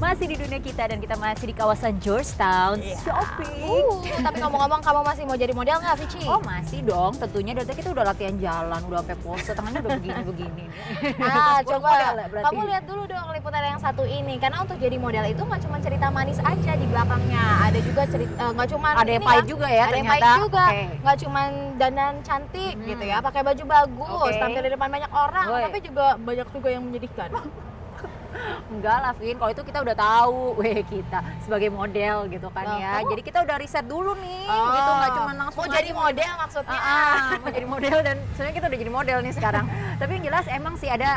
Masih di dunia kita dan kita masih di kawasan Georgetown shopping. Tapi ngomong-ngomong, kamu masih mau jadi model nggak, Vici? Oh masih dong, tentunya dari tadi kita udah latihan jalan, udah sampai pose, tangannya udah begini-begini. Coba model lah berarti. kamu lihat dulu dong liputan yang satu ini, karena untuk jadi model itu nggak cuma cerita manis aja di belakangnya, ada juga cerita nggak cuma Ada yang pahit juga ya ada yang ternyata. pahit juga, Oke. nggak cuma dandan cantik gitu ya, pakai baju bagus, Oke. tampil di depan banyak orang, Woi. tapi juga banyak juga yang menyedihkan. Enggak lah Vin, kalau itu kita udah tahu, kita sebagai model gitu kan Loh, ya. kamu- Jadi kita udah riset dulu nih, gitu nggak cuma langsung mau jadi aja. model maksudnya. Mau jadi model dan sebenarnya kita udah jadi model nih sekarang. Tapi yang jelas emang sih ada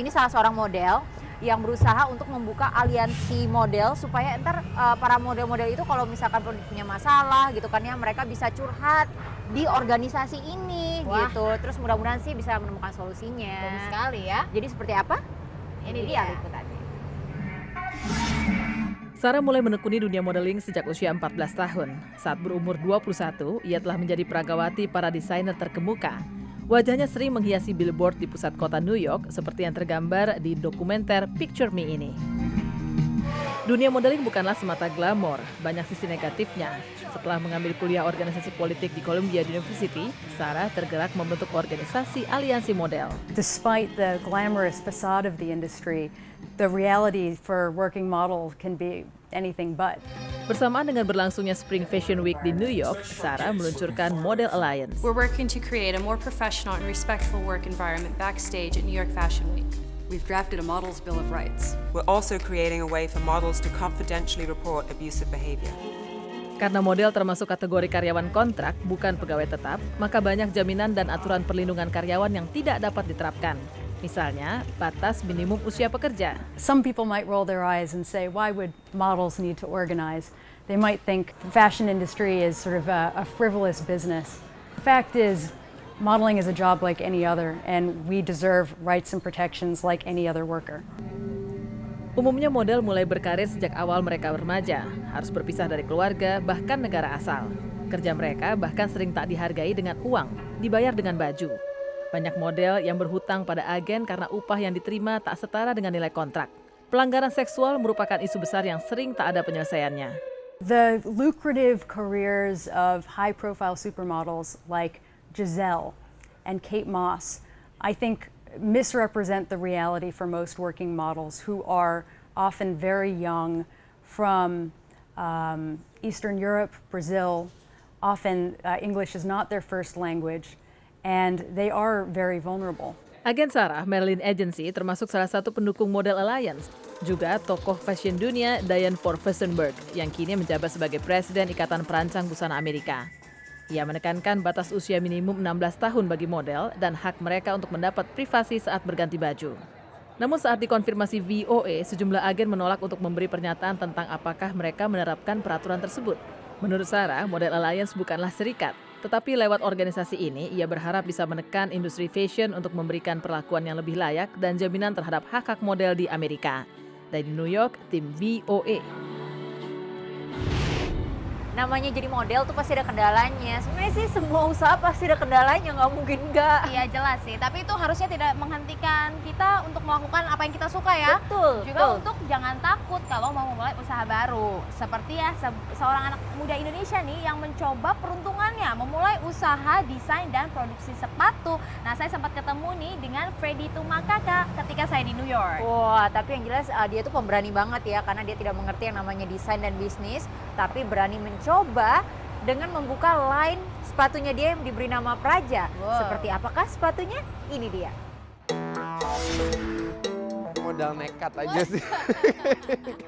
ini salah seorang model yang berusaha untuk membuka aliansi model supaya ntar para model-model itu kalau misalkan punya masalah gitu kan ya, mereka bisa curhat di organisasi ini. Wah. Gitu. Terus mudah-mudahan sih bisa menemukan solusinya. Bagus sekali ya. Jadi seperti apa? Ini dia dia. liputannya. Sarah mulai menekuni dunia modeling sejak usia 14 tahun. Saat berumur 21, ia telah menjadi peragawati para desainer terkemuka. Wajahnya sering menghiasi billboard di pusat kota New York seperti yang tergambar di dokumenter Picture Me ini. Dunia modeling bukanlah semata glamor, banyak sisi negatifnya. Setelah mengambil kuliah organisasi politik di Columbia University, Sarah tergerak membentuk organisasi aliansi model. Despite the glamorous facade of the industry, the reality for working model can be anything but. Bersamaan dengan berlangsungnya Spring Fashion Week di New York, Sarah meluncurkan Model Alliance. We're working to create a more professional and respectful work environment backstage at New York Fashion Week. We've drafted a model's bill of rights. We're also creating a way for models to confidentially report abusive behavior. Karena model termasuk kategori karyawan kontrak, bukan pegawai tetap, maka banyak jaminan dan aturan perlindungan karyawan yang tidak dapat diterapkan. Misalnya, batas minimum usia pekerja. Some people might roll their eyes and say, why would models need to organize? They might think the fashion industry is sort of a frivolous business. The fact is, modeling is a job like any other, and we deserve rights and protections like any other worker. Umumnya model mulai berkarir sejak awal mereka remaja, harus berpisah dari keluarga, bahkan negara asal. Kerja mereka bahkan sering tak dihargai dengan uang, dibayar dengan baju. Banyak model yang berhutang pada agen karena upah yang diterima tak setara dengan nilai kontrak. Pelanggaran seksual merupakan isu besar yang sering tak ada penyelesaiannya. The lucrative careers of high-profile supermodels like Giselle and Kate Moss, I think, misrepresent the reality for most working models who are often very young from Eastern Europe, Brazil. Often English is not their first language, and they are very vulnerable. Agen Sarah, Merlin Agency, termasuk salah satu pendukung Model Alliance. Juga tokoh fashion dunia Diane Four-Furstenberg yang kini menjabat sebagai Presiden Ikatan Perancang Busana Amerika. Ia menekankan batas usia minimum 16 tahun bagi model dan hak mereka untuk mendapat privasi saat berganti baju. Namun saat dikonfirmasi VOA, sejumlah agen menolak untuk memberi pernyataan tentang apakah mereka menerapkan peraturan tersebut. Menurut Sarah, Model Alliance bukanlah serikat, tetapi lewat organisasi ini, ia berharap bisa menekan industri fashion untuk memberikan perlakuan yang lebih layak dan jaminan terhadap hak-hak model di Amerika. Dari New York, tim VOA. Namanya jadi model tuh pasti ada kendalanya. Sebenarnya sih semua usaha pasti ada kendalanya, nggak mungkin nggak. Iya jelas sih, tapi itu harusnya tidak menghentikan kita untuk melakukan apa yang kita suka ya. Betul. Juga untuk jangan takut kalau mau memulai usaha baru. Seperti ya seorang anak muda Indonesia nih yang mencoba peruntungannya memulai usaha desain dan produksi sepatu. Nah, saya sempat ketemu nih dengan Freddy Tumakaka ketika saya di New York. Wah, tapi yang jelas dia tuh pemberani banget ya, karena dia tidak mengerti yang namanya desain dan bisnis, tapi berani mencoba dengan membuka line sepatunya dia yang diberi nama Praja. Wow. Seperti apakah sepatunya? Ini dia. Modal nekat aja sih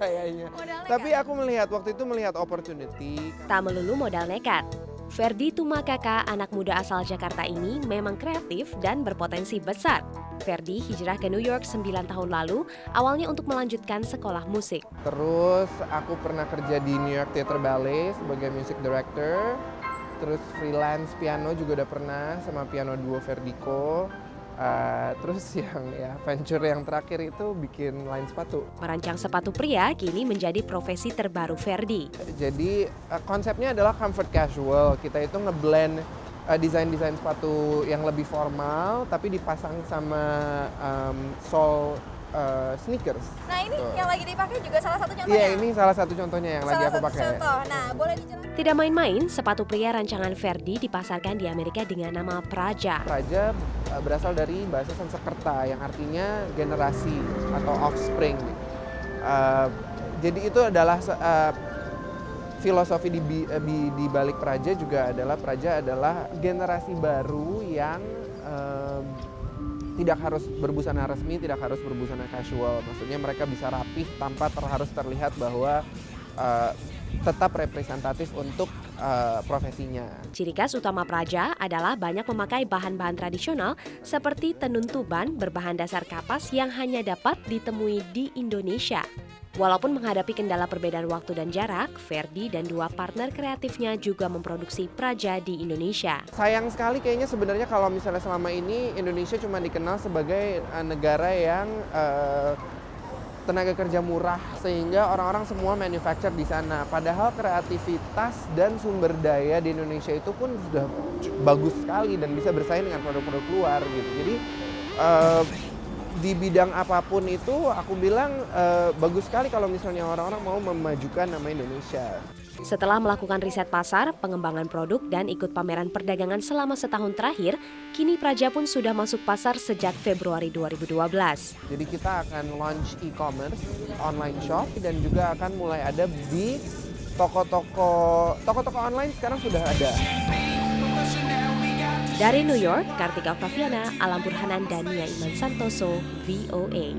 kayaknya. Tapi aku waktu itu melihat opportunity. Tak melulu modal nekat. Ferdy Tumakaka, anak muda asal Jakarta ini memang kreatif dan berpotensi besar. Ferdy hijrah ke New York 9 tahun lalu, awalnya untuk melanjutkan sekolah musik. Terus aku pernah kerja di New York Theater Ballet sebagai music director. Terus freelance piano juga udah pernah sama piano duo Verdico. Terus yang venture yang terakhir itu bikin line sepatu. Merancang sepatu pria kini menjadi profesi terbaru Ferdy. Jadi konsepnya adalah comfort casual. Kita itu ngeblend desain-desain sepatu yang lebih formal tapi dipasang sama sole sneakers. Nah ini Tuh. yang lagi dipakai juga salah satu contohnya. Iya, ini salah satu contohnya yang lagi salah aku satu pakai. contoh. Nah boleh dijelaskan? Tidak main-main, sepatu pria rancangan Ferdi dipasarkan di Amerika dengan nama Praja. Praja berasal dari bahasa Sanskerta yang artinya generasi atau offspring. Jadi itu adalah filosofi di balik Praja juga adalah generasi baru yang tidak harus berbusana resmi, tidak harus berbusana casual. Maksudnya mereka bisa rapih tanpa harus terlihat bahwa tetap representatif untuk profesinya. Ciri khas utama Praja adalah banyak memakai bahan-bahan tradisional seperti tenun tuban berbahan dasar kapas yang hanya dapat ditemui di Indonesia. Walaupun menghadapi kendala perbedaan waktu dan jarak, Ferdi dan dua partner kreatifnya juga memproduksi Praja di Indonesia. Sayang sekali kayaknya sebenarnya kalau misalnya selama ini Indonesia cuma dikenal sebagai negara yang tenaga kerja murah sehingga orang-orang semua manufacture di sana. Padahal kreativitas dan sumber daya di Indonesia itu pun sudah bagus sekali dan bisa bersaing dengan produk-produk luar gitu. Jadi di bidang apapun itu aku bilang bagus sekali kalau misalnya orang-orang mau memajukan nama Indonesia. Setelah melakukan riset pasar, pengembangan produk, dan ikut pameran perdagangan selama setahun terakhir, kini Praja pun sudah masuk pasar sejak Februari 2012. Jadi kita akan launch e-commerce, online shop, dan juga akan mulai ada di toko-toko online sekarang sudah ada. Dari New York, Kartika Octaviana, Alam Burhanan, dan Nia Iman Santoso, VOA.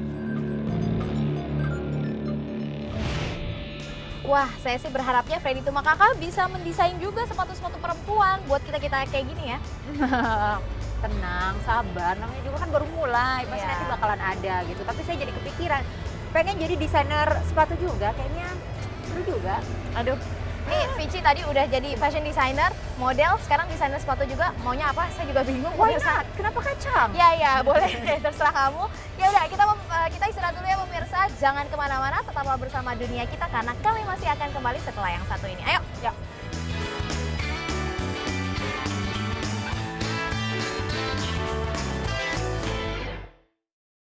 Wah, saya sih berharapnya Ferdi Tumakaka bisa mendesain juga sepatu-sepatu perempuan buat kita-kita kayak gini ya. Tenang, sabar, namanya juga kan baru mulai, pasti Iya. nanti bakalan ada gitu. Tapi saya jadi kepikiran, pengen jadi desainer sepatu juga, kayaknya seru juga. Aduh, nih Vici tadi udah jadi fashion designer, model, sekarang desainer sepatu juga. Maunya apa? Saya juga bingung. Why pemirsa. not? Kenapa kacang? Ya, boleh. Terserah kamu. Ya udah, kita istirahat dulu ya pemirsa. Jangan kemana-mana, tetaplah bersama Dunia Kita karena kami masih akan kembali setelah yang satu ini. Ayo, yuk.